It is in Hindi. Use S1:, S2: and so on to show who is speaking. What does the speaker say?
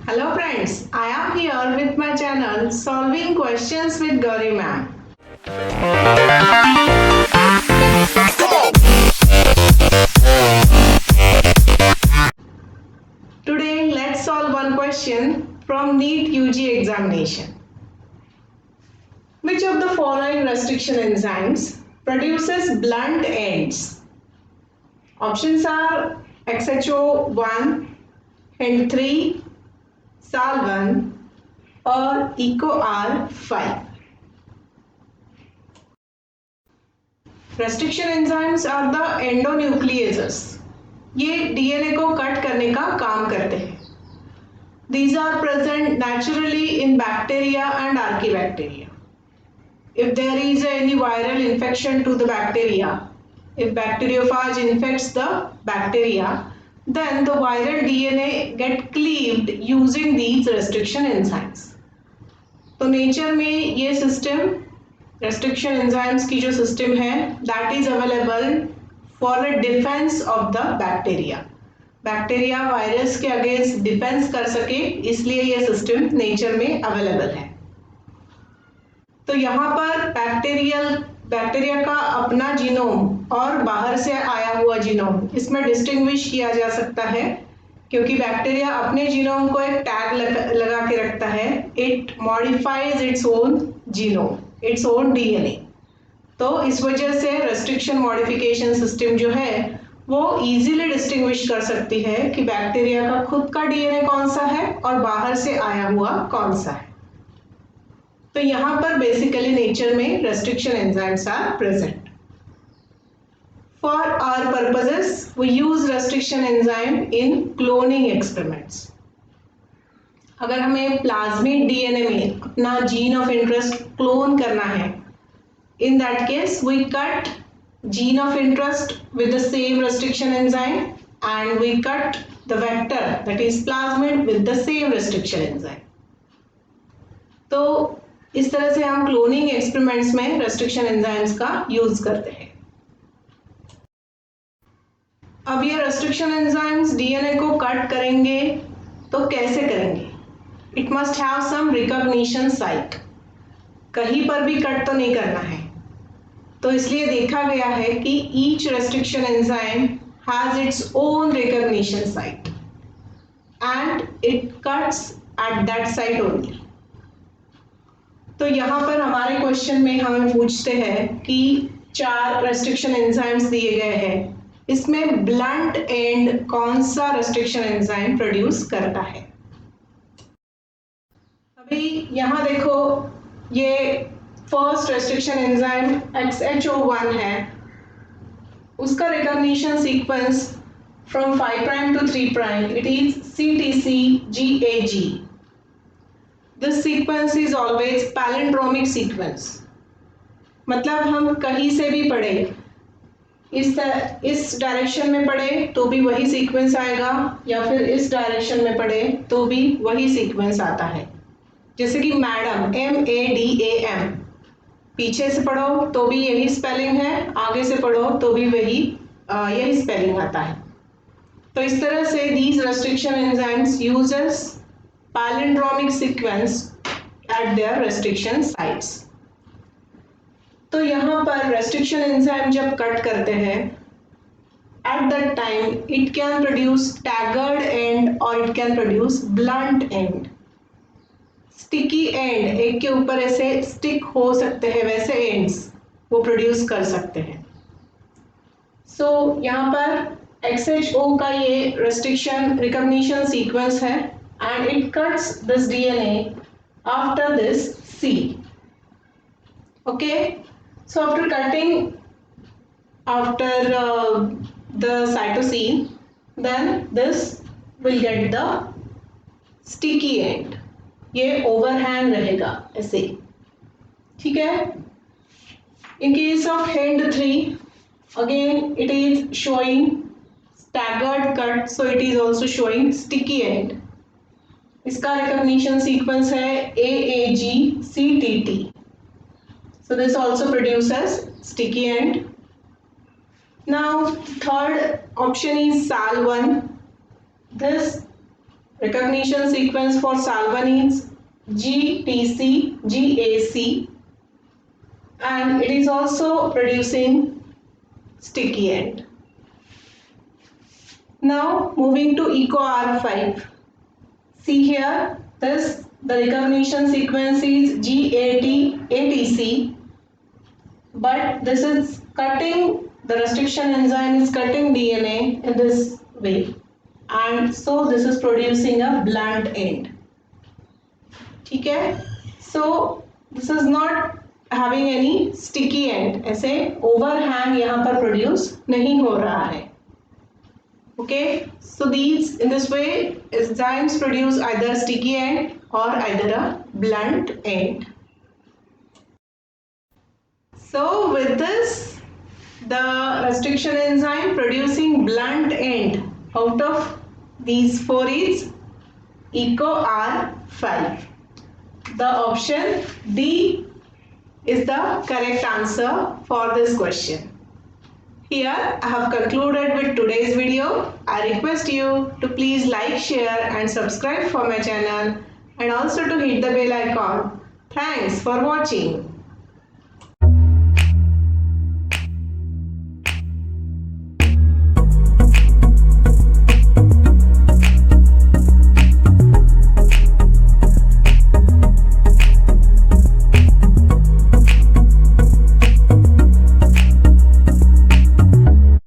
S1: Hello friends, I am here with my channel Solving Questions with Gauri Ma'am. Today let's solve one question from NEET UG examination. Which of the following restriction enzymes produces blunt ends? Options are XHO1, HIND3, SAL1 or EcoR5. Restriction enzymes are the endonucleases. ये डीएनए को कट करने का काम करते हैं। These are present naturally in bacteria and archaebacteria. If there is any viral infection to the bacteria, if bacteriophage infects the bacteria, then the viral DNA get cleaved using these restriction enzymes. तो नेचर में ये सिस्टम रेस्ट्रिक्शन एंजाइम्स की जो सिस्टम है that is available for a defence of the bacteria. Bacteria virus के अगेंस्ट डिफेंस कर सके इसलिए ये सिस्टम नेचर में अवेलेबल है। तो यहाँ पर बैक्टीरिया का अपना जीनोम और बाहर से आया हुआ जीनोम इसमें डिस्टिंग्विश किया जा सकता है क्योंकि बैक्टीरिया अपने जीनोम को एक टैग लगा के रखता है। It modifies its own genome, its own DNA. तो इस वजह से रेस्ट्रिक्शन मॉडिफिकेशन सिस्टम जो है वो इजीली डिस्टिंग्विश कर सकती है कि बैक्टीरिया का खुद का डीएनए कौन सा है और बाहर से आया हुआ कौन सा है। तो यहाँ पर बेसिकली नेचर में restriction enzymes are present. For our purposes, we use restriction enzyme in cloning experiments. अगर हमें प्लाज्मिड डीएनए में अपना जीन ऑफ इंटरेस्ट क्लोन करना है, in that case we cut gene of interest with the same restriction enzyme and we cut the vector that is plasmid with the same restriction enzyme. तो इस तरह से हम क्लोनिंग एक्सपेरिमेंट्स में रेस्ट्रिक्शन एंजाइम्स का यूज करते हैं। अब ये रेस्ट्रिक्शन एंजाइम्स डीएनए को कट करेंगे तो कैसे करेंगे? It must have some recognition site. कहीं पर भी कट तो नहीं करना है, तो इसलिए देखा गया है कि each restriction enzyme has its own recognition site and it cuts at that site only. तो यहाँ पर हमारे क्वेश्चन में हमें पूछते हैं कि 4 रेस्ट्रिक्शन एंजाइम्स दिए गए हैं, इसमें ब्लंट एंड कौन सा रेस्ट्रिक्शन एंजाइम प्रोड्यूस करता है। अभी यहाँ देखो ये फर्स्ट रेस्ट्रिक्शन एंजाइम XHO1 है, उसका recognition sequence from 5 prime to 3 prime it is CTCGAG। This sequence is always palindromic sequence, मतलब हम कहीं से भी पढ़े इस डायरेक्शन में पढ़े तो भी वही सीक्वेंस आएगा या फिर इस डायरेक्शन में पढ़े तो भी वही सीक्वेंस आता है। जैसे कि मैडम MADAM, पीछे से पढ़ो तो भी यही स्पेलिंग है, आगे से पढ़ो तो भी यही स्पेलिंग आता है। तो इस तरह से these restriction enzymes uses palindromic sequence at their restriction sites। तो यहाँ पर रेस्ट्रिक्शन एंजाइम जब कट करते हैं at that time it can produce staggered end और it can produce blunt end. Sticky end, एक के ऊपर ऐसे स्टिक हो सकते हैं वैसे एंड्स वो प्रोड्यूस कर सकते हैं। सो यहाँ पर XHO का ये रेस्ट्रिक्शन रिकॉग्निशन सीक्वेंस है and it cuts this DNA after this C। Okay, so after cutting after the cytosine, then this will get the sticky end। ये overhang रहेगा ऐसे, ठीक है। In case of HIND3, again it is showing staggered cut, so it is also showing sticky end। इसका recognition sequence है AAGCTT। So this also produces sticky end। Now third option is SAL1। This recognition sequence for salvinids GTC, GAC, and it is also producing sticky end. Now moving to EcoR5. See here, the recognition sequence is GAT, ATC, but this is cutting, the restriction enzyme is cutting DNA in this way, and so this is producing a blunt end. Okay, so this is not having any sticky end, ऐसे overhang यहाँ पर produce नहीं हो रहा है. Okay, so these, in this way, enzymes produce either sticky end or either a blunt end. So with this, the restriction enzyme producing blunt end out of these four is EcoR5. The option D is the correct answer for this question. Here I have concluded with today's video. I request you to please like, share and subscribe for my channel, and also to hit the bell icon. Thanks for watching.